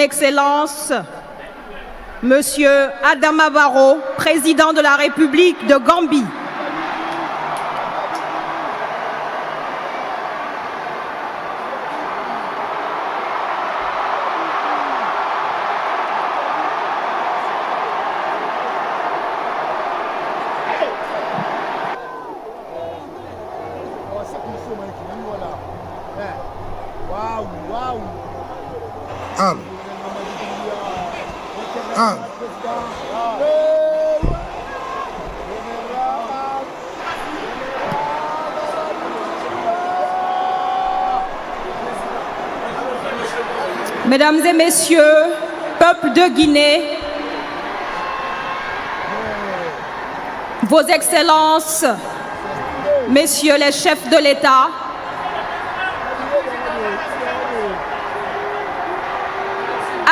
Excellence, Monsieur Adama Barrow, président de la République de Gambie. Mesdames et messieurs, peuple de Guinée, Vos Excellences, Messieurs les chefs de l'État,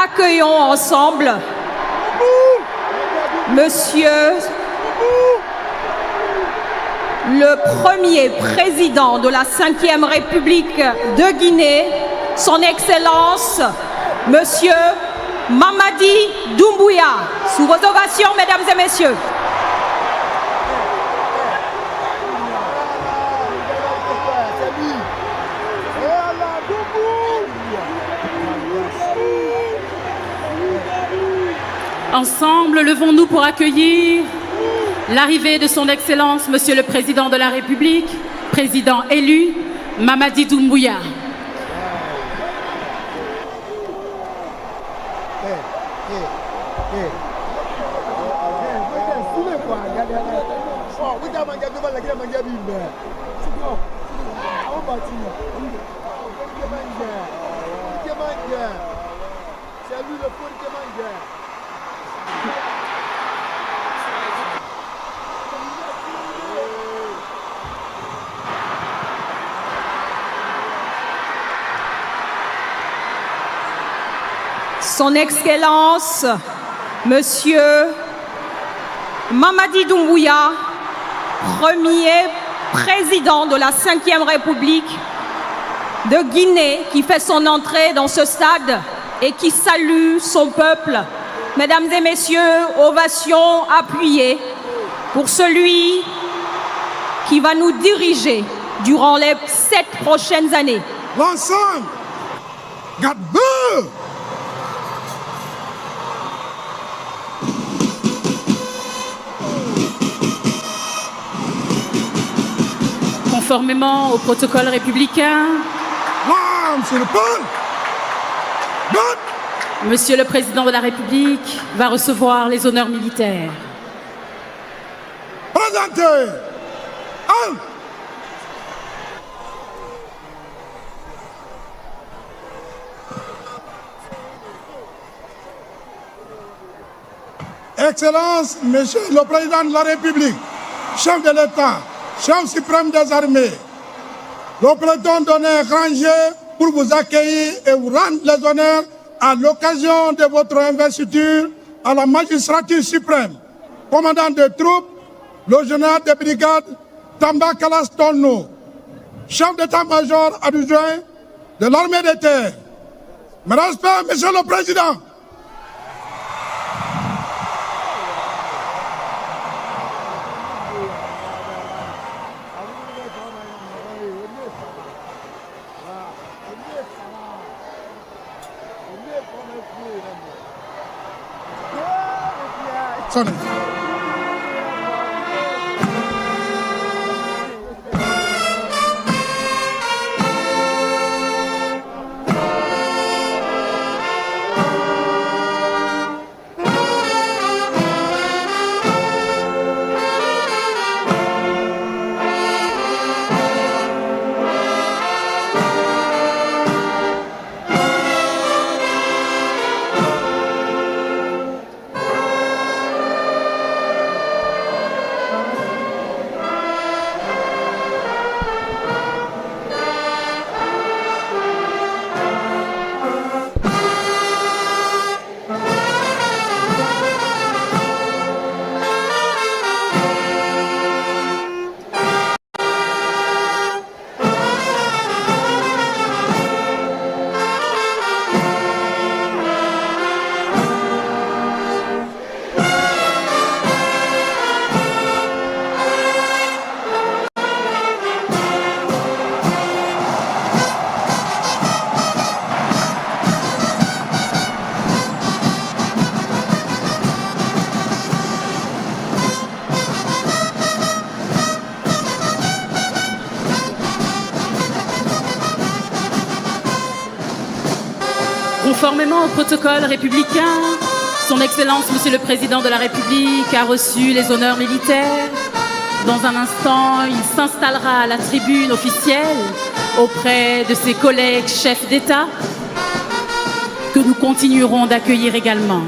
accueillons ensemble Monsieur le premier président de la 5e République de Guinée, Son Excellence, Monsieur Mamadi Doumbouya. Sous vos ovations, mesdames et messieurs. Ensemble, levons-nous pour accueillir l'arrivée de Son Excellence, Monsieur le Président de la République, président élu, Mamadi Doumbouya. Son Excellence, Monsieur Mamadi Doumbouya, premier président de la 5e République de Guinée, qui fait son entrée dans ce stade et qui salue son peuple. Mesdames et messieurs, ovations appuyées pour celui qui va nous diriger durant les 7 prochaines années. L'ensemble, Gadbeu! Conformément au protocole républicain, Monsieur le Président de la République va recevoir les honneurs militaires. Présentez! Excellence, Monsieur le Président de la République, chef de l'État, chef suprême des armées, le peloton d'honneur rangé pour vous accueillir et vous rendre les honneurs à l'occasion de votre investiture à la magistrature suprême. Commandant de troupes, le général de brigade Tamba Kalas Tolno, chef d'état-major adjoint de l'armée de terre. Mes respects, Monsieur le Président. Sonne. Conformément au protocole républicain, Son Excellence, Monsieur le Président de la République, a reçu les honneurs militaires. Dans un instant, il s'installera à la tribune officielle auprès de ses collègues chefs d'État, que nous continuerons d'accueillir également.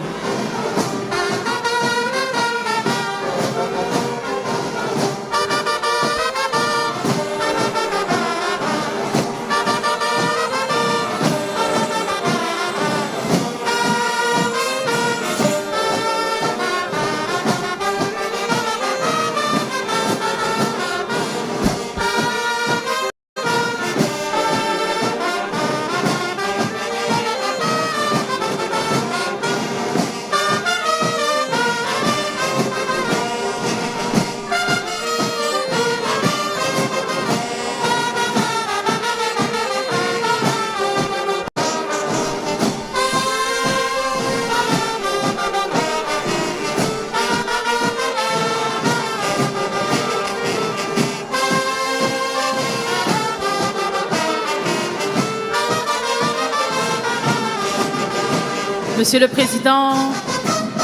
Monsieur le Président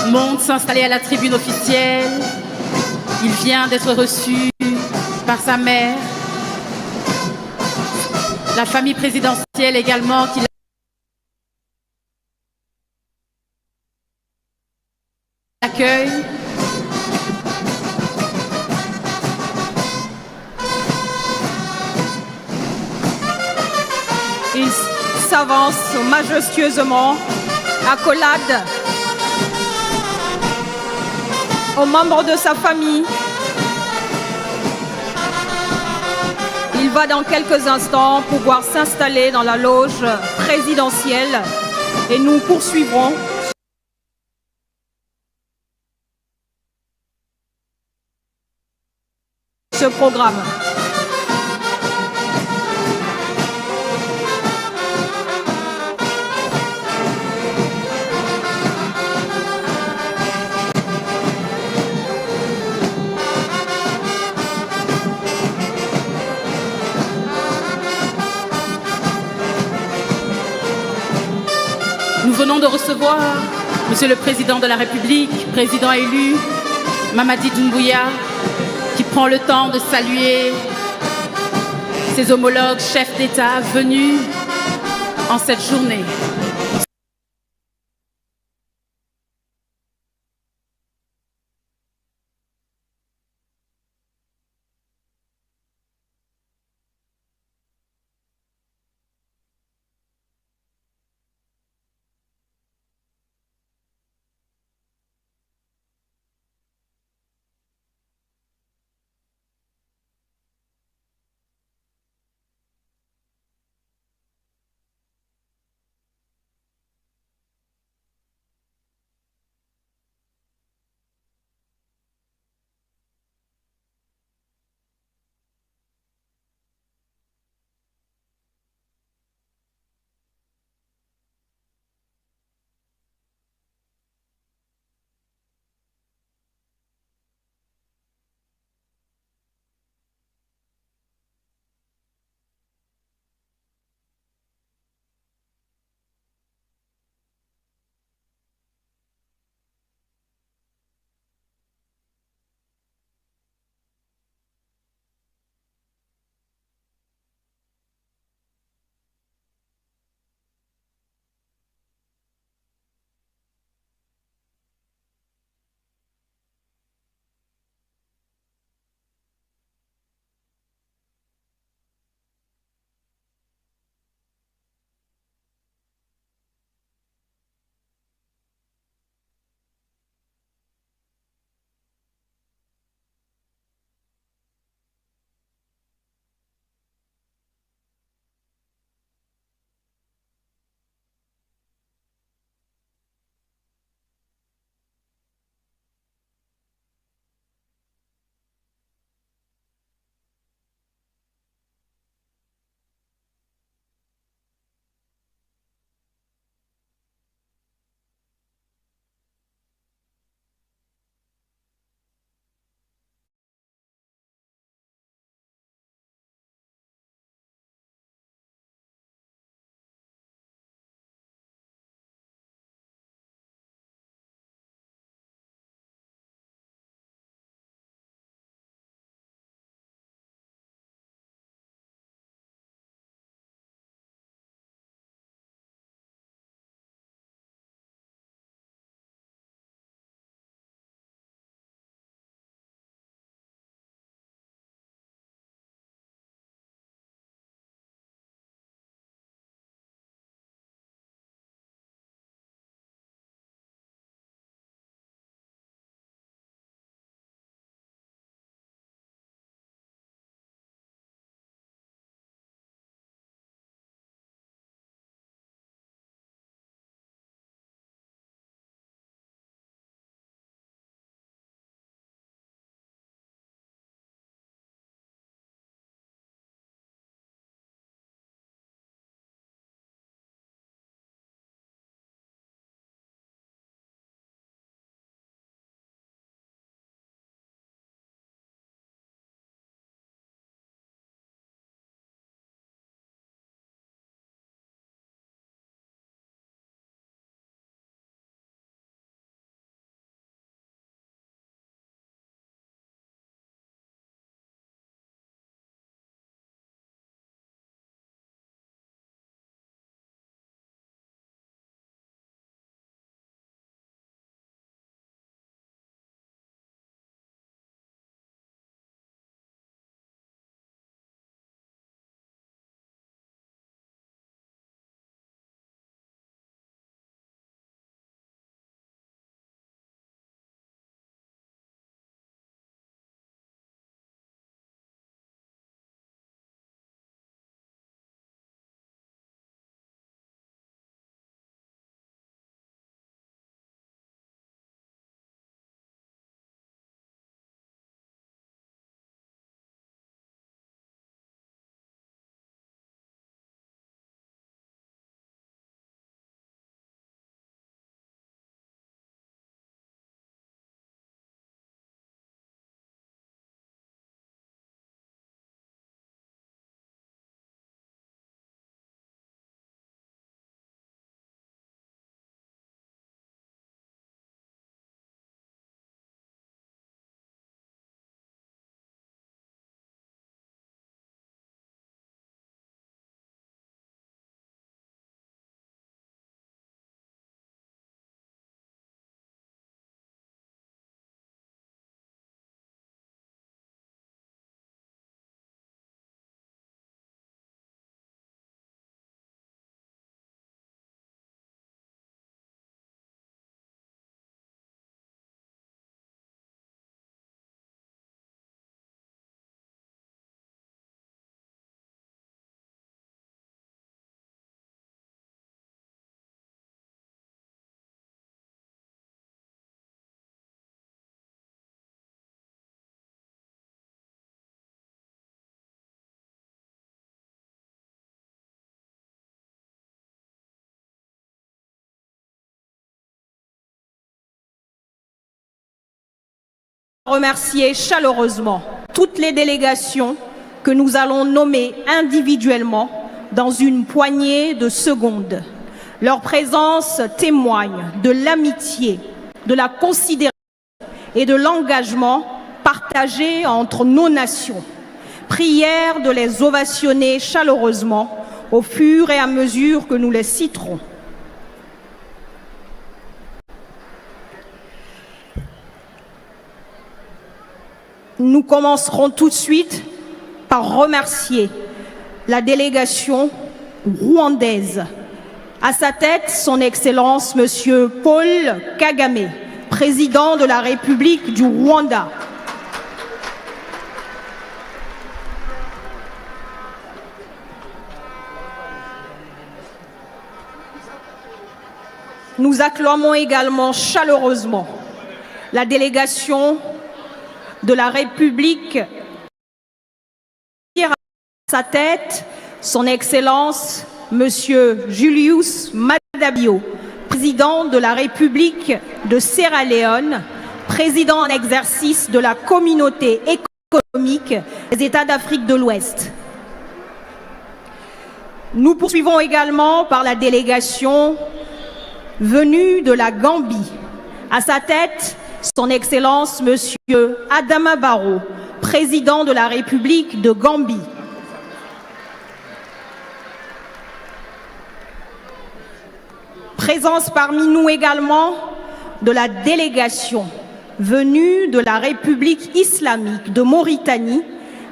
monte s'installer à la tribune officielle. Il vient d'être reçu par sa mère, la famille présidentielle également qui l'accueille. Il s'avance majestueusement, accolade aux membres de sa famille. Il va dans quelques instants pouvoir s'installer dans la loge présidentielle et nous poursuivrons ce programme. Nous venons de recevoir Monsieur le Président de la République, président élu, Mamadi Doumbouya, qui prend le temps de saluer ses homologues chefs d'État venus en cette journée. remercier chaleureusement toutes les délégations que nous allons nommer individuellement dans une poignée de secondes. Leur présence témoigne de l'amitié, de la considération et de l'engagement partagé entre nos nations. Prière de les ovationner chaleureusement au fur et à mesure que nous les citerons. Nous commencerons tout de suite par remercier la délégation rwandaise. À sa tête, son Excellence, Monsieur Paul Kagame, président de la République du Rwanda. Nous acclamons également chaleureusement la délégation de la République. À sa tête, son Excellence, Monsieur Julius Madabio, président de la République de Sierra Leone, président en exercice de la Communauté économique des États d'Afrique de l'Ouest. Nous poursuivons également par la délégation venue de la Gambie. À sa tête, son Excellence, Monsieur Adama Barrow, président de la République de Gambie. Présence parmi nous également de la délégation venue de la République islamique de Mauritanie.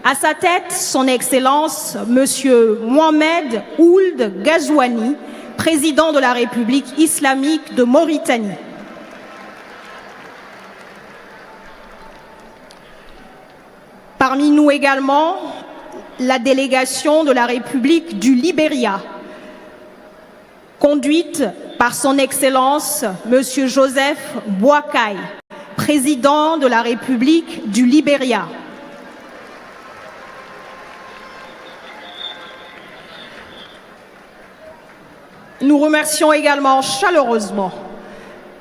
À sa tête, son Excellence, Monsieur Mohamed Ould Ghazouani, président de la République islamique de Mauritanie. Parmi nous également, la délégation de la République du Libéria, conduite par son Excellence, Monsieur Joseph Boakai, président de la République du Libéria. Nous remercions également chaleureusement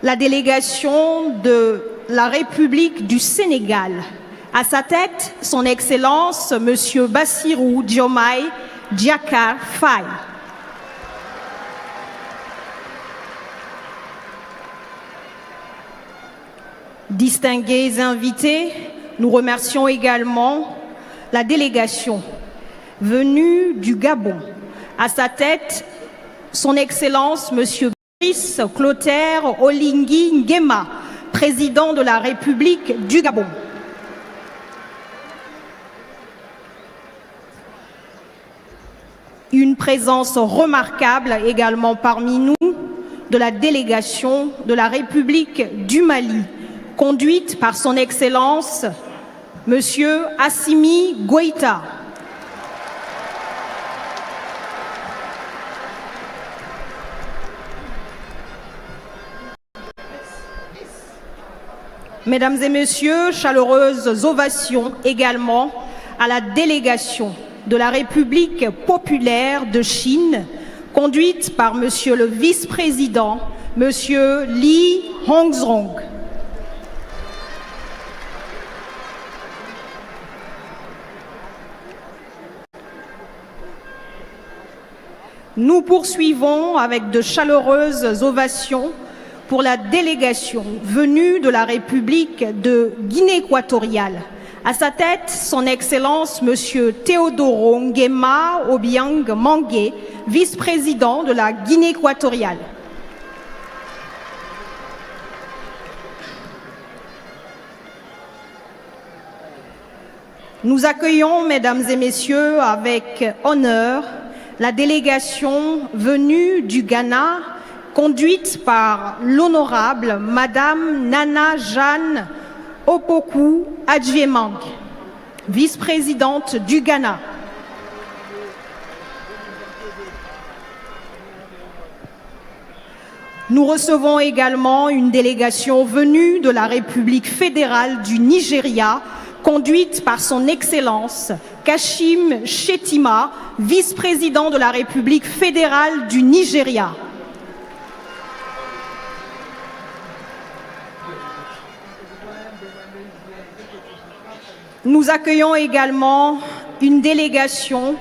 la délégation de la République du Sénégal. À sa tête, son Excellence, Monsieur Bassirou Diomaye Diakhar Faye. Distingués invités, nous remercions également la délégation venue du Gabon. À sa tête, son Excellence, Monsieur Brice Clotaire Oligui Nguema, président de la République du Gabon. Une présence remarquable également parmi nous de la délégation de la République du Mali, conduite par son Excellence, Monsieur Assimi Goïta. Mesdames et Messieurs, chaleureuses ovations également à la délégation de la République populaire de Chine, conduite par Monsieur le vice-président, Monsieur Li Hongzhong. Nous poursuivons avec de chaleureuses ovations pour la délégation venue de la République de Guinée équatoriale. À sa tête, son Excellence, Monsieur Théodoro Nguema Obiang Mangué, vice-président de la Guinée équatoriale. Nous accueillons, Mesdames et Messieurs, avec honneur, la délégation venue du Ghana, conduite par l'honorable Madame Nana Jeanne Opoku Adjemang, vice-présidente du Ghana. Nous recevons également une délégation venue de la République fédérale du Nigeria, conduite par son Excellence Kashim Shettima, vice-président de la République fédérale du Nigeria. Nous accueillons également une délégation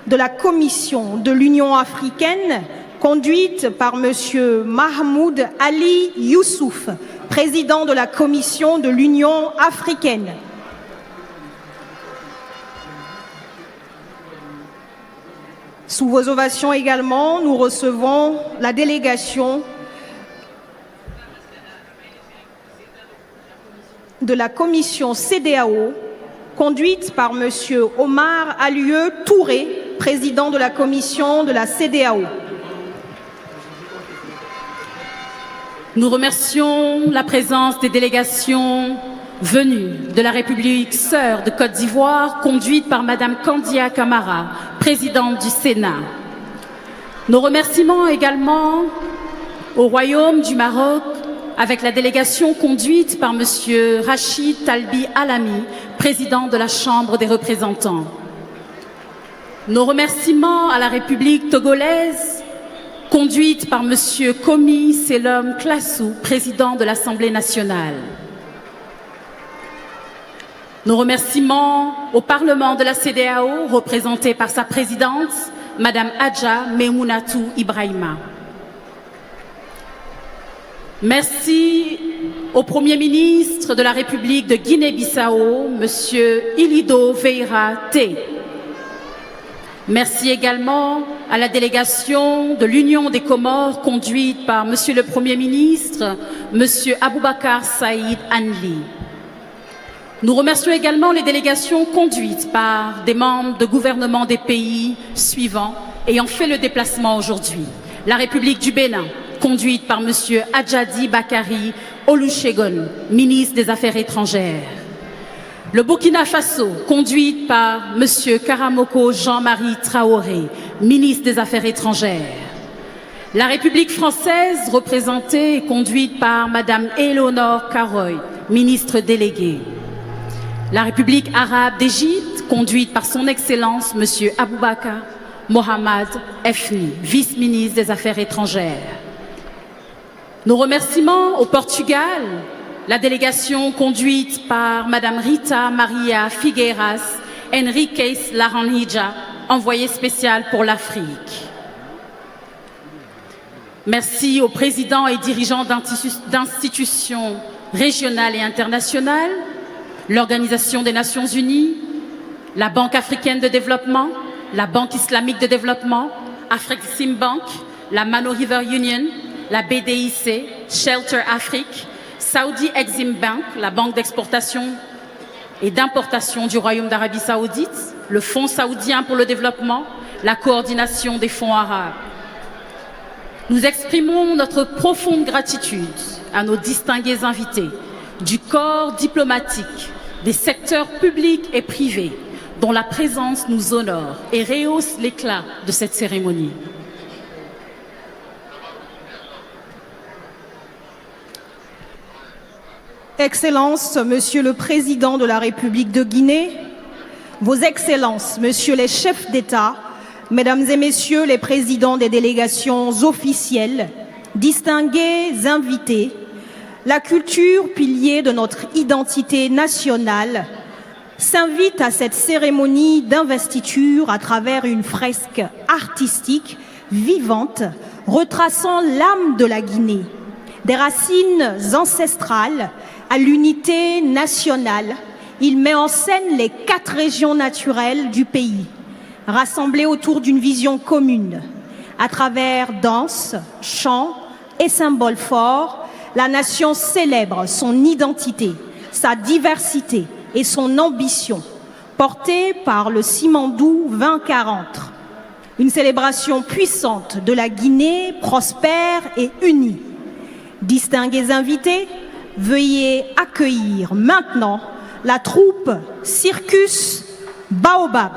de la Commission de l'Union africaine conduite par M. Mahmoud Ali Youssouf, président de la Commission de l'Union africaine. Sous vos ovations également, nous recevons la délégation de la Commission CEDEAO, conduite par M. Omar Alieu Touré, président de la Commission de la CEDEAO. Nous remercions la présence des délégations venues de la République sœur de Côte d'Ivoire, conduite par Mme Kandia Camara, présidente du Sénat. Nos remerciements également au Royaume du Maroc, avec la délégation conduite par M. Rachid Talbi Alami, président de la Chambre des représentants. Nos remerciements à la République togolaise, conduite par M. Komi Selom Klassou, président de l'Assemblée nationale. Nos remerciements au Parlement de la CEDEAO, représenté par sa présidente, Mme Adja Meimunatou Ibrahima. Merci au Premier ministre de la République de Guinée-Bissau, M. Ilido Veira T. Merci également à la délégation de l'Union des Comores, conduite par M. le Premier ministre, M. Aboubakar Saïd Anli. Nous remercions également les délégations conduites par des membres de gouvernement des pays suivants ayant fait le déplacement aujourd'hui. La République du Bénin, conduite par M. Adjadi Bakari Olusegun, ministre des Affaires étrangères. Le Burkina Faso, conduite par M. Karamoko Jean-Marie Traoré, ministre des Affaires étrangères. La République française, représentée et conduite par Mme Éléonore Karoy, ministre déléguée. La République arabe d'Égypte, conduite par son Excellence M. Aboubakar Mohamed Efni, vice-ministre des Affaires étrangères. Nos remerciements au Portugal, la délégation conduite par Mme Rita Maria Figueiras Henriques Laranjija, envoyée spéciale pour l'Afrique. Merci aux présidents et dirigeants d'institutions régionales et internationales, l'Organisation des Nations Unies, la Banque africaine de développement, la Banque islamique de développement, Afreximbank, la Mano River Union, la BDIC, Shelter Afrique, Saudi Exim Bank, la banque d'exportation et d'importation du Royaume d'Arabie Saoudite, le Fonds saoudien pour le développement, la coordination des fonds arabes. Nous exprimons notre profonde gratitude à nos distingués invités du corps diplomatique, des secteurs publics et privés, dont la présence nous honore et rehausse l'éclat de cette cérémonie. Excellences, Monsieur le Président de la République de Guinée, Vos Excellences, Messieurs les chefs d'État, Mesdames et Messieurs les présidents des délégations officielles, distingués invités, la culture, pilier de notre identité nationale, s'invite à cette cérémonie d'investiture à travers une fresque artistique vivante retraçant l'âme de la Guinée, des racines ancestrales à l'unité nationale. Il met en scène les 4 régions naturelles du pays, rassemblées autour d'une vision commune. À travers danse, chants et symboles forts, la nation célèbre son identité, sa diversité et son ambition, portée par le Simandou 2040. Une célébration puissante de la Guinée, prospère et unie. Distingués invités, veuillez accueillir maintenant la troupe Circus Baobab.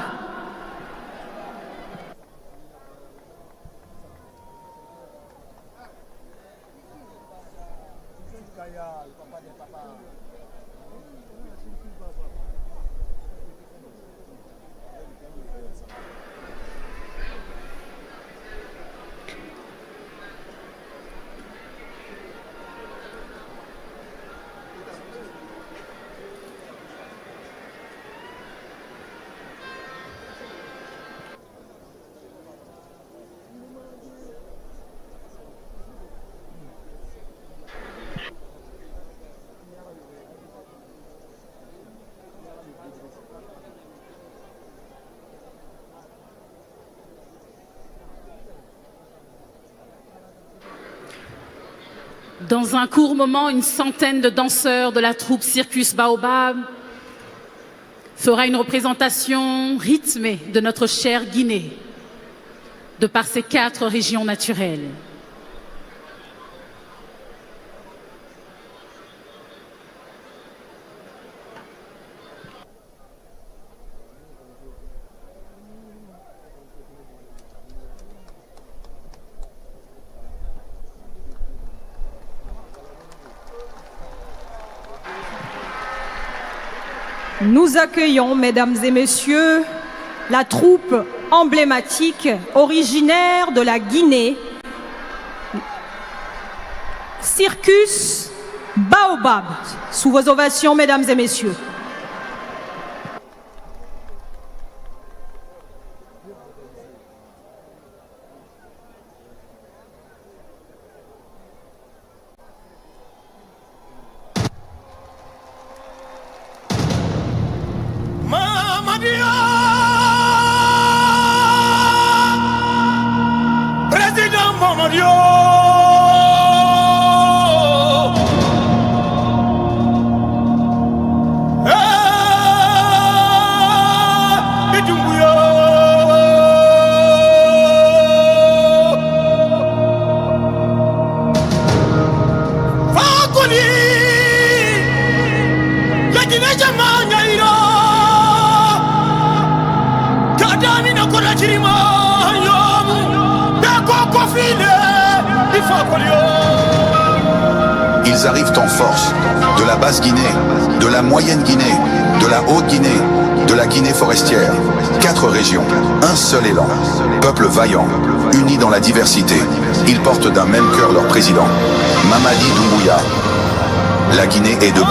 Dans un court moment, une centaine de danseurs de la troupe Circus Baobab fera une représentation rythmée de notre chère Guinée, de par ses 4 régions naturelles. Nous accueillons, mesdames et messieurs, la troupe emblématique originaire de la Guinée, Circus Baobab. Sous vos ovations, mesdames et messieurs. Président Mamadio, Ils arrivent en force, de la basse Guinée, de la moyenne Guinée, de la haute Guinée, de la Guinée forestière. 4 régions, un seul élan, peuple vaillant, unis dans la diversité. Ils portent d'un même cœur leur président, Mamadi Doumbouya. La Guinée est debout.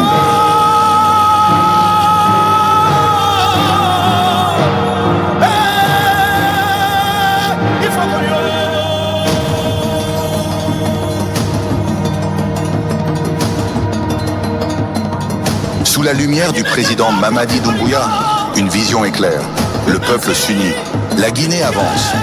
Sous la lumière du président Mamadi Doumbouya, une vision est claire. Le peuple s'unit. La Guinée avance.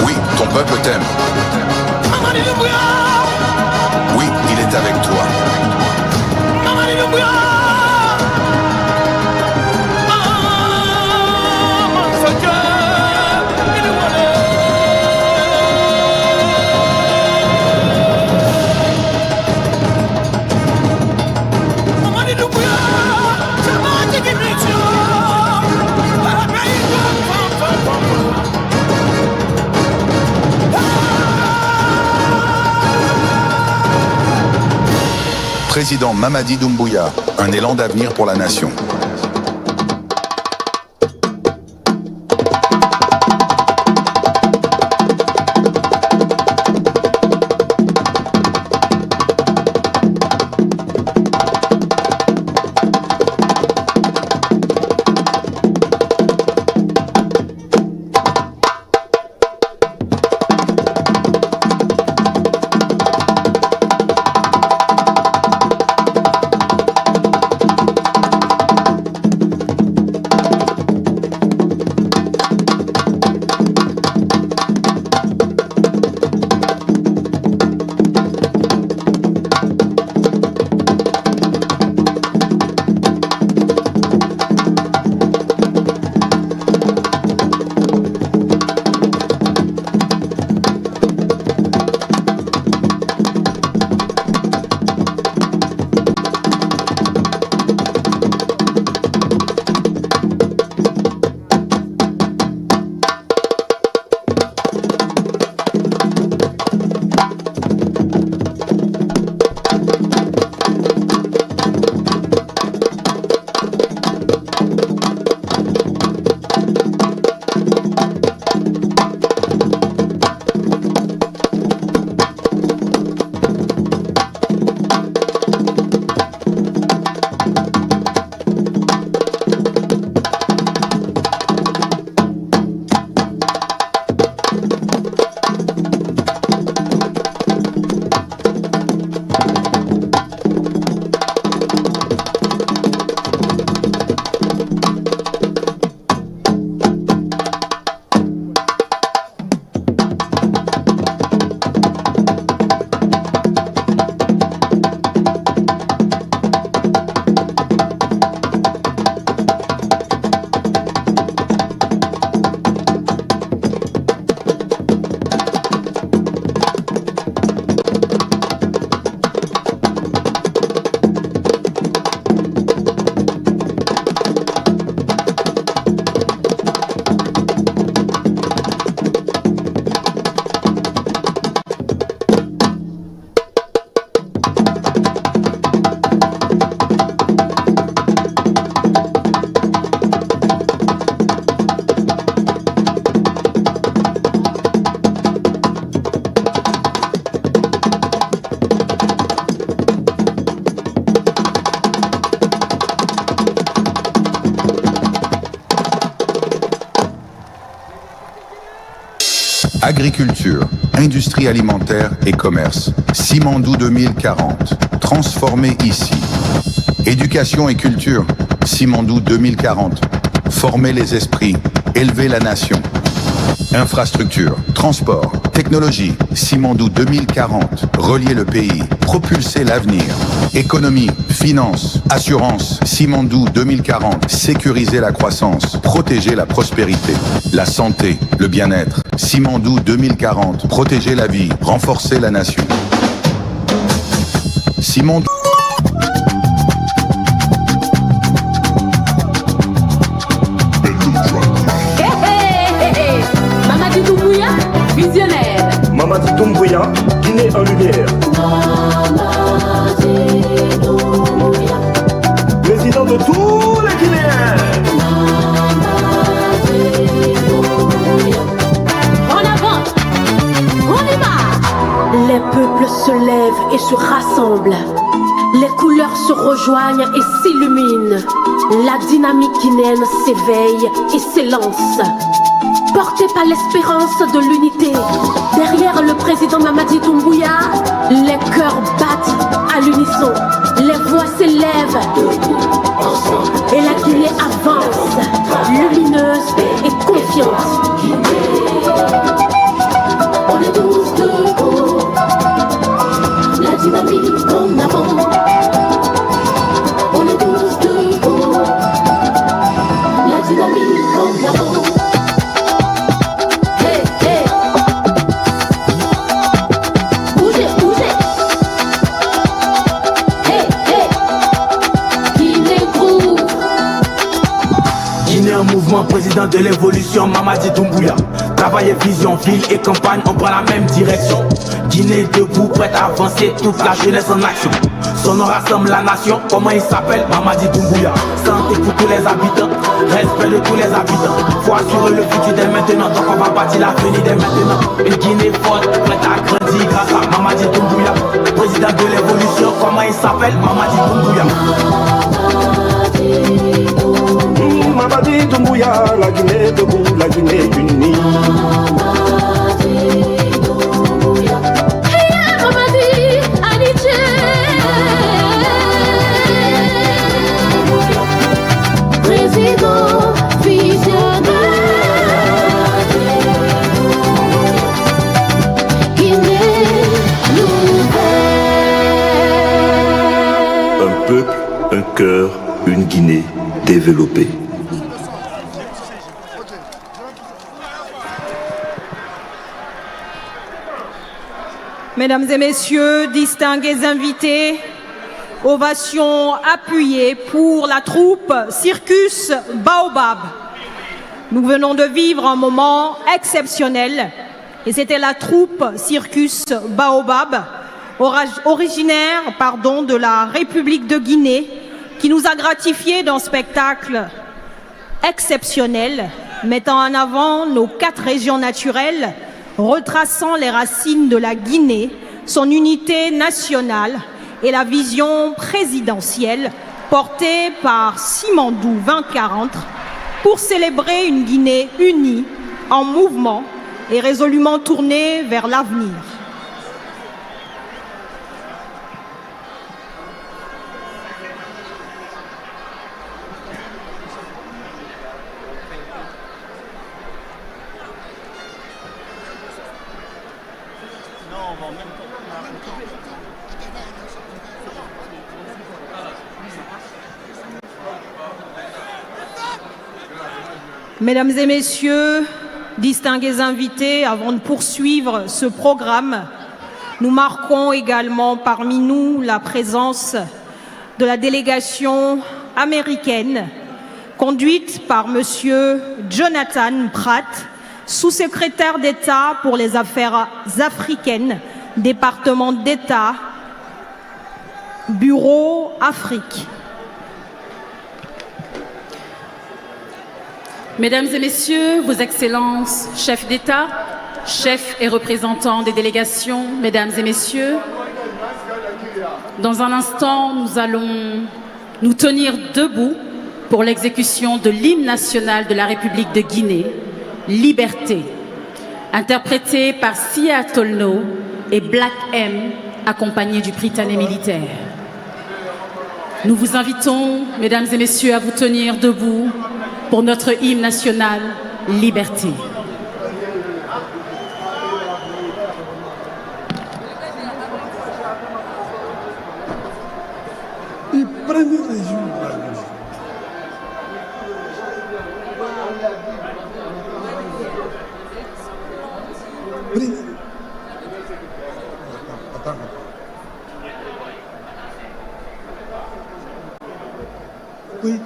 Oui, ton peuple t'aime. Oui, il est avec toi. Président Mamadi Doumbouya, un élan d'avenir pour la nation. Agriculture, industrie alimentaire et commerce. Simandou 2040. Transformer ici. Éducation et culture. Simandou 2040. Former les esprits. Élever la nation. Infrastructure, transport, technologie, Simandou 2040, relier le pays, propulser l'avenir. Économie, finance, assurance, Simandou 2040, sécuriser la croissance, protéger la prospérité. La santé, le bien-être, Simandou 2040, protéger la vie, renforcer la nation. Simandou. Visionnaire. Mamadi Doumbouya, Guinée en lumière. Président de tous les Guinéens. En avant, on y va. Les peuples se lèvent et se rassemblent. Les couleurs se rejoignent et s'illuminent. La dynamique guinéenne s'éveille et s'élance. Porté par l'espérance de l'unité, derrière le président Mamadi Doumbouya, les cœurs battent à l'unisson, les voix s'élèvent et la Guinée avance, lumineuse et confiante. On est tous debout, la dynamique en avant. On est tous debout, la dynamique en avant. Président de l'évolution, Mamadi Doumbouya. Travail et vision, ville et campagne, on prend la même direction. Guinée debout, prête à avancer, toute la jeunesse en action. Son nom rassemble la nation, comment il s'appelle? Mamadi Doumbouya. Santé pour tous les habitants, respect de tous les habitants. Faut assurer le futur dès maintenant, donc on va bâtir l'avenir dès maintenant. Une Guinée forte, prête à grandir grâce à Mamadi Doumbouya. Président de l'évolution, comment il s'appelle? Mamadi Doumbouya. Mamadi Doumbouya, la Guinée debout, la Guinée unie. Président visionnaire, Guinée nouvelle. Un peuple, un cœur, une Guinée développée. Mesdames et messieurs, distingués invités, ovation appuyée pour la troupe Circus Baobab. Nous venons de vivre un moment exceptionnel et c'était la troupe Circus Baobab, originaire de la République de Guinée, qui nous a gratifiés d'un spectacle exceptionnel mettant en avant nos 4 régions naturelles, retraçant les racines de la Guinée, son unité nationale et la vision présidentielle portée par Simandou 2040 pour célébrer une Guinée unie, en mouvement et résolument tournée vers l'avenir. Mesdames et messieurs, distingués invités, avant de poursuivre ce programme, nous marquons également parmi nous la présence de la délégation américaine conduite par Monsieur Jonathan Pratt, sous-secrétaire d'État pour les affaires africaines, département d'État, Bureau Afrique. Mesdames et messieurs, vos excellences, chefs d'État, chefs et représentants des délégations, mesdames et messieurs, dans un instant, nous allons nous tenir debout pour l'exécution de l'hymne national de la République de Guinée, Liberté. interprété par Sia Tolno et Black M, accompagné du Prytanée militaire. Nous vous invitons, mesdames et messieurs, à vous tenir debout pour notre hymne national, Liberté. Oui.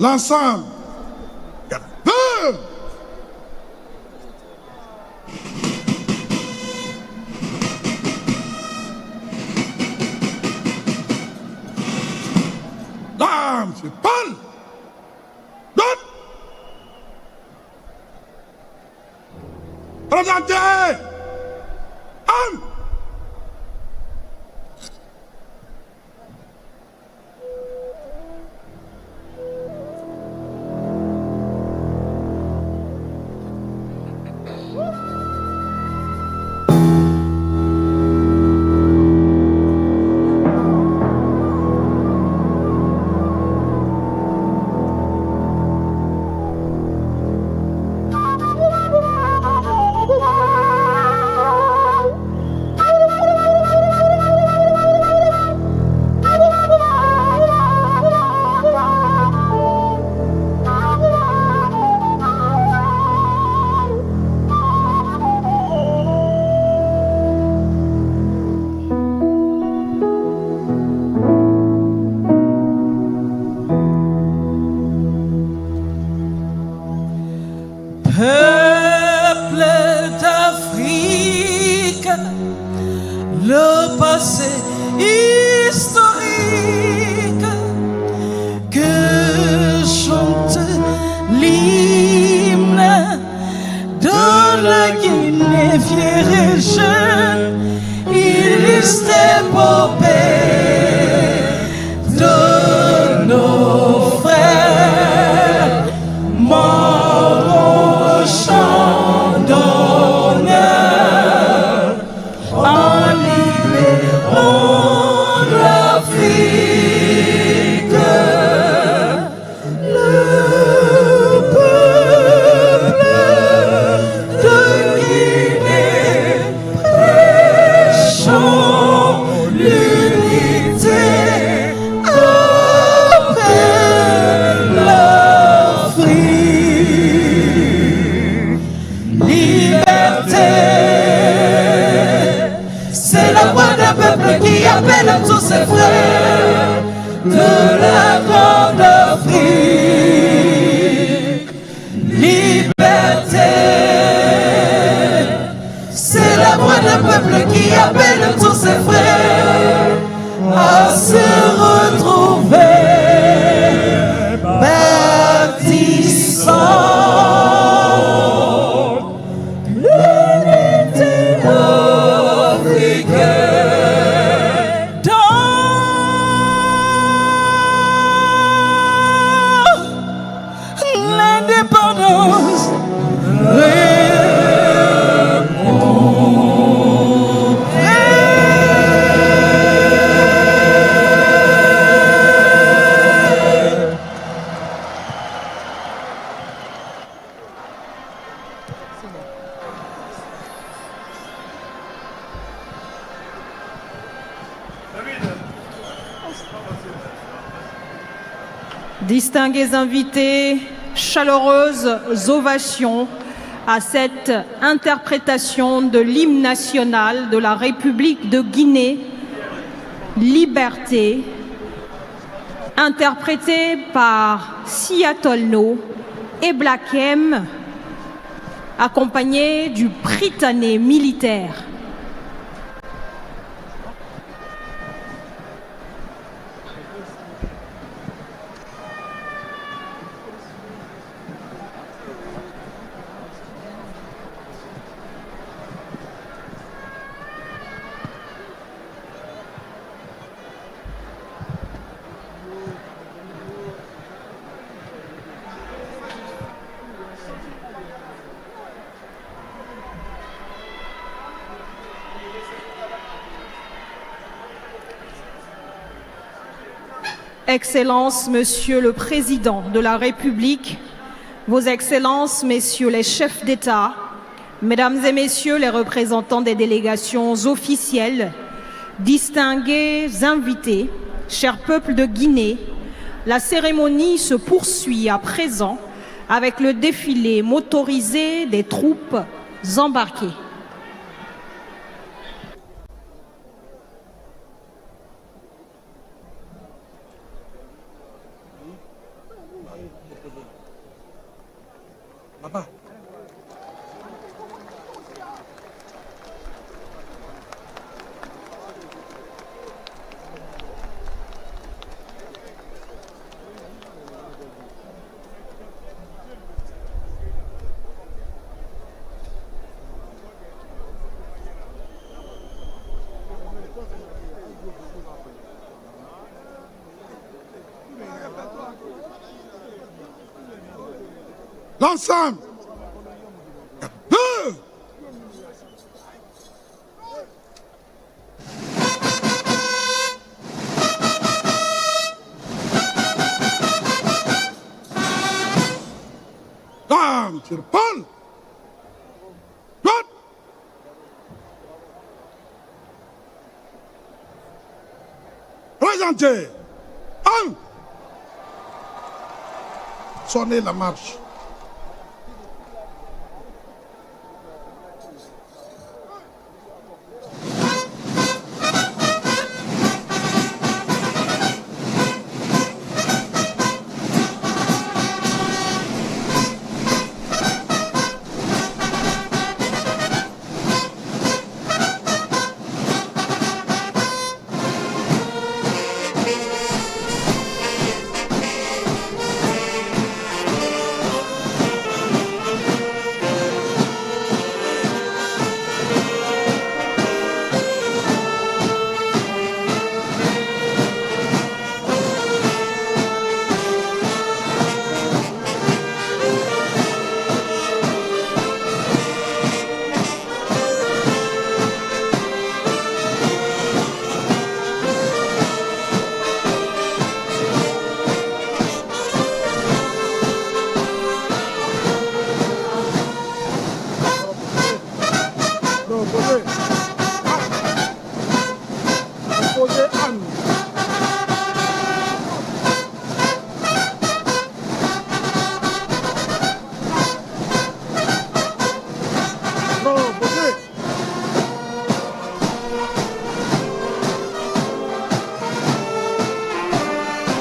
L'ensemble. Dame, c'est Paul. D'autres. Présentez. Homme. Peuple d'Afrique, le passé historique que chante l'hymne de la Guinée fière et jeune, illustre épopée de nos frères morts au champ d'honneur en libérant l'Afrique. Le peuple de Guinée prêchant l'unité appelle l'Afrique. Liberté, c'est la voix d'un peuple qui appelle tous ses frères de la grande Afrique. Liberté, c'est la voix d'un peuple qui appelle tous ses frères à se retrouver, bâtissant l'unité africaine dans l'indépendance. Le monde est Distingués invités, chaleureuses ovations à cette interprétation de l'hymne national de la République de Guinée, Liberté, interprété par Sia Tolno et Black M, accompagné du Prytanée militaire. Excellences, Monsieur le Président de la République, Vos Excellences, Messieurs les chefs d'État, Mesdames et Messieurs les représentants des délégations officielles, distingués invités, chers peuples de Guinée, la cérémonie se poursuit à présent avec le défilé motorisé des troupes embarquées. Papa. L'ensemble. Dame sur Paul. Présentez. Sonnez la marche.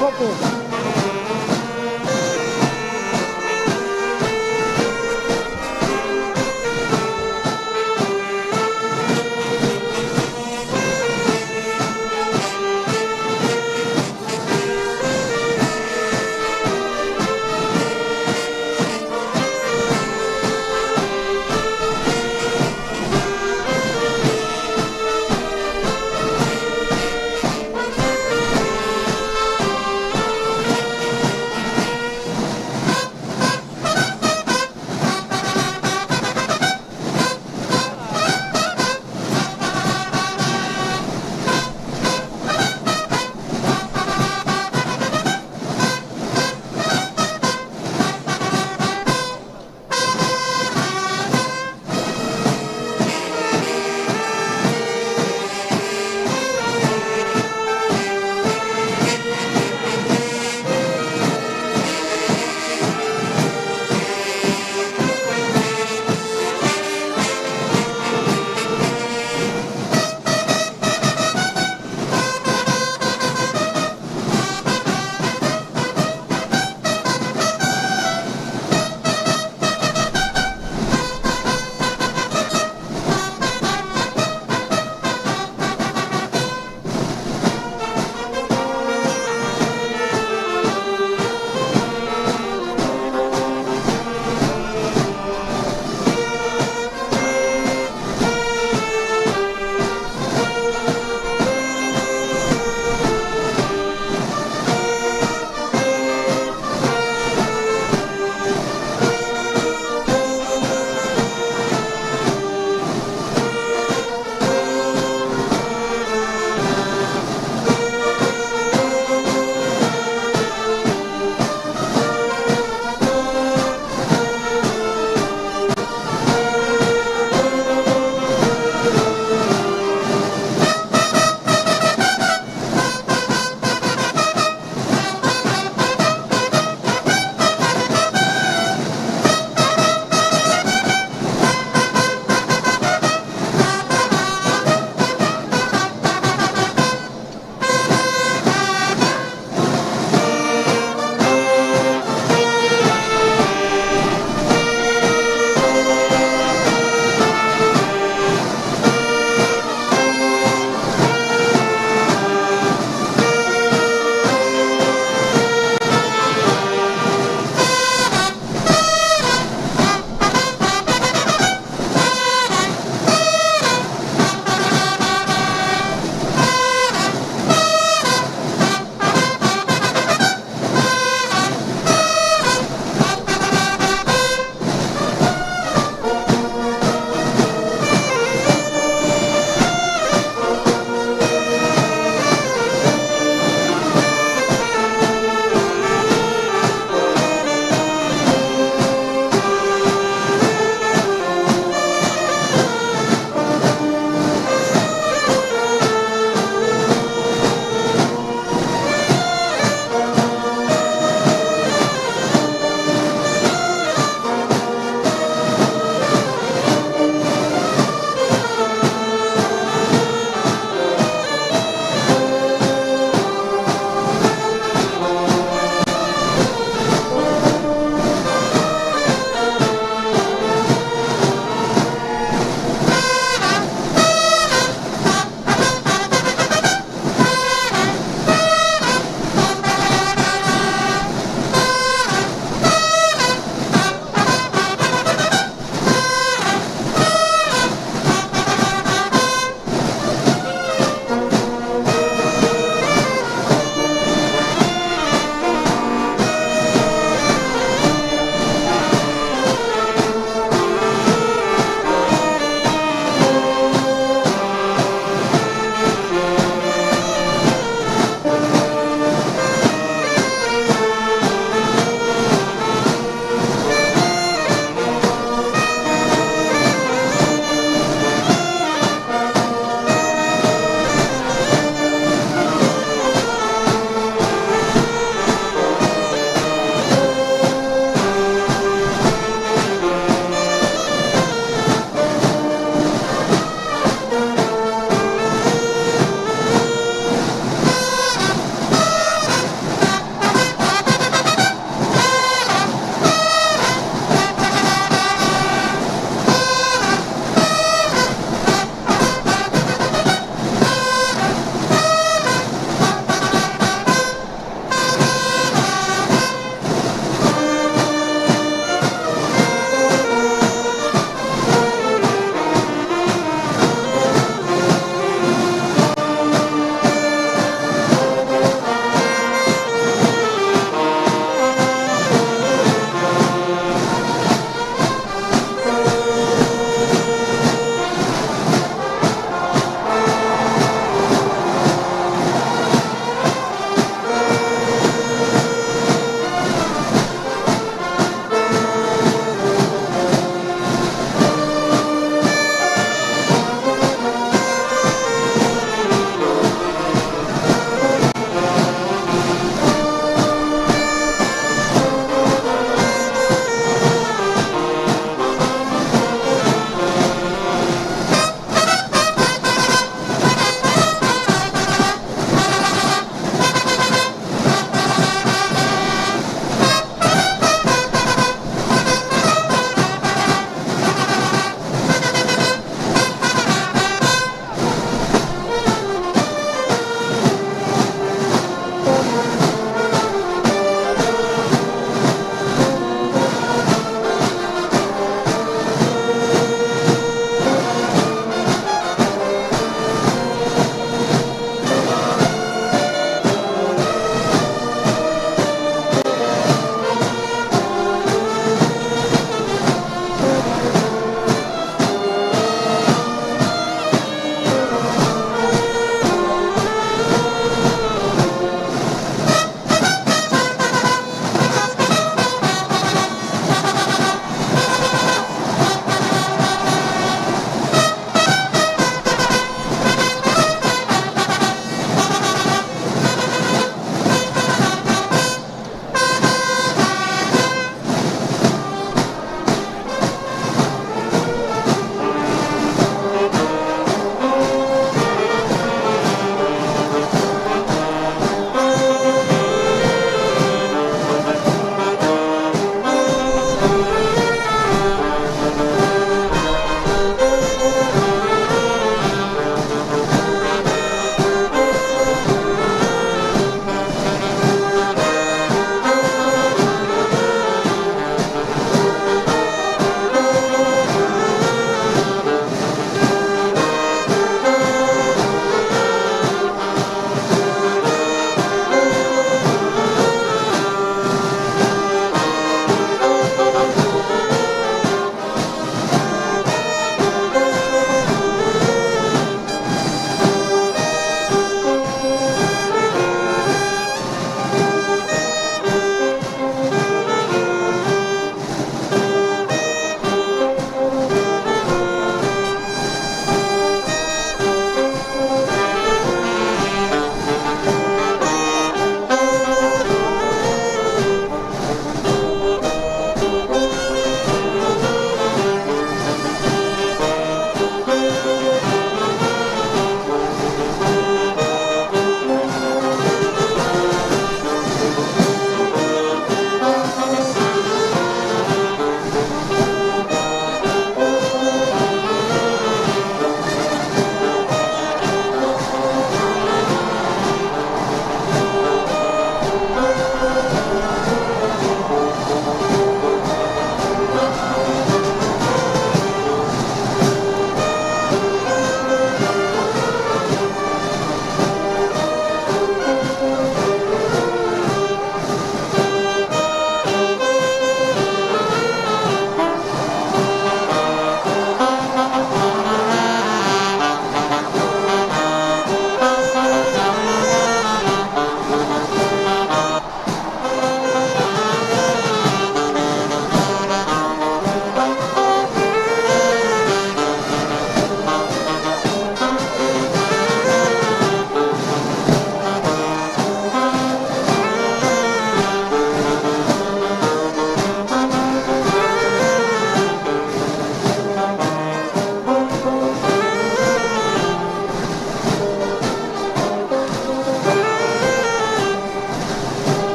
Coco.